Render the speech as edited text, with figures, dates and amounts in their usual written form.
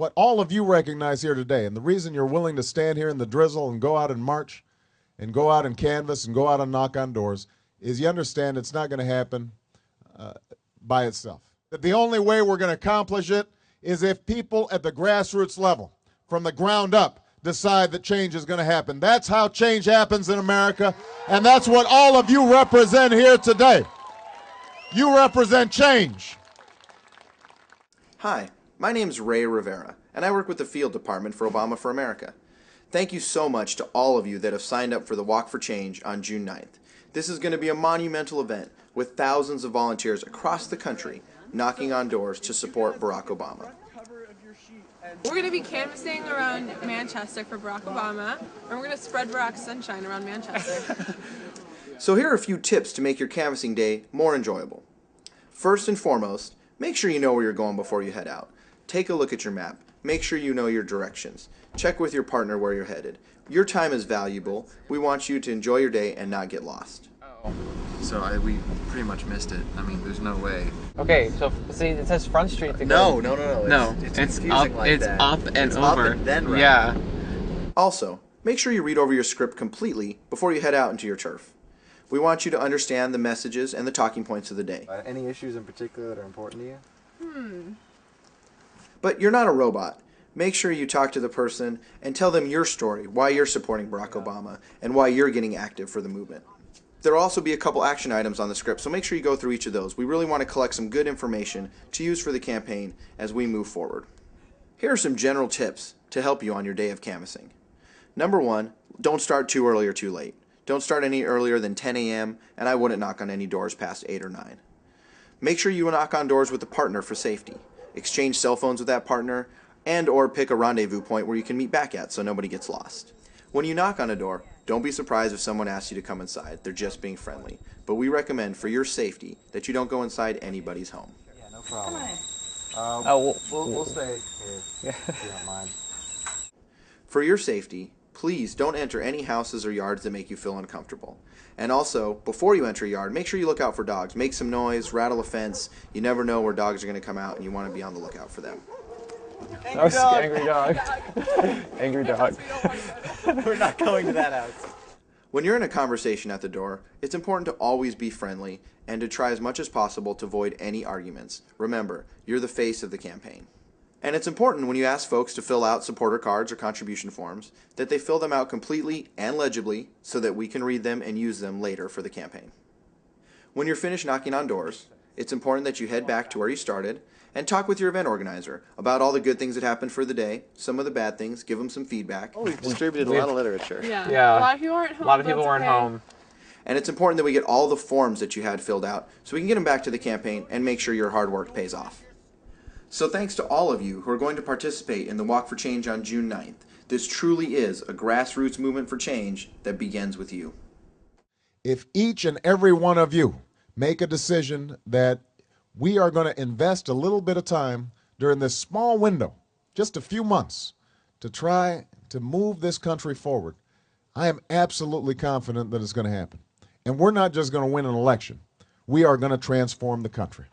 what all of you recognize here today, and the reason you're willing to stand here in the drizzle and go out and march and go out and canvass and go out and knock on doors, is you understand it's not going to happen by itself. That the only way we're going to accomplish it is if people at the grassroots level, from the ground up, decide that change is going to happen. That's how change happens in America, and that's what all of you represent here today. You represent change. Hi, my name's Ray Rivera, and I work with the Field Department for Obama for America. Thank you so much to all of you that have signed up for the Walk for Change on June 9th. This is going to be a monumental event with thousands of volunteers across the country knocking on doors to support Barack Obama. We're going to be canvassing around Manchester for Barack Obama, and we're going to spread Barack's sunshine around Manchester. So here are a few tips to make your canvassing day more enjoyable. First and foremost, make sure you know where you're going before you head out. Take a look at your map. Make sure you know your directions. Check with your partner where you're headed. Your time is valuable. We want you to enjoy your day and not get lost. So we pretty much missed it. I mean, there's no way. Okay, so see, it says Front Street to No. It's up. Like it's that. up and It's over. Up and then right. Yeah. Also, make sure you read over your script completely before you head out into your turf. We want you to understand the messages and the talking points of the day. Any issues in particular that are important to you? But you're not a robot. Make sure you talk to the person and tell them your story, why you're supporting Barack Obama, and why you're getting active for the movement. There will also be a couple action items on the script, so make sure you go through each of those. We really want to collect some good information to use for the campaign as we move forward. Here are some general tips to help you on your day of canvassing. Number one, don't start too early or too late. Don't start any earlier than 10 a.m., and I wouldn't knock on any doors past 8 or 9. Make sure you knock on doors with a partner for safety. Exchange cell phones with that partner, and or pick a rendezvous point where you can meet back at so nobody gets lost. When you knock on a door, don't be surprised if someone asks you to come inside. They're just being friendly. But we recommend for your safety that you don't go inside anybody's home. Yeah, no problem. We'll stay here, if you don't mind. For your safety, please don't enter any houses or yards that make you feel uncomfortable. And also, before you enter a yard, make sure you look out for dogs. Make some noise, rattle a fence. You never know where dogs are going to come out, and you want to be on the lookout for them. That was angry dog. Angry dog. We're not going to that house. When you're in a conversation at the door, it's important to always be friendly and to try as much as possible to avoid any arguments. Remember, you're the face of the campaign. And it's important when you ask folks to fill out supporter cards or contribution forms that they fill them out completely and legibly so that we can read them and use them later for the campaign. When you're finished knocking on doors, it's important that you head back to where you started and talk with your event organizer about all the good things that happened for the day, some of the bad things, give them some feedback. We've distributed a lot of literature. Yeah. A lot of people weren't home. A lot of people weren't home. And it's important that we get all the forms that you had filled out so we can get them back to the campaign and make sure your hard work pays off. So thanks to all of you who are going to participate in the Walk for Change on June 9th. This truly is a grassroots movement for change that begins with you. If each and every one of you make a decision that we are going to invest a little bit of time during this small window, just a few months, to try to move this country forward, I am absolutely confident that it's going to happen. And we're not just going to win an election. We are going to transform the country.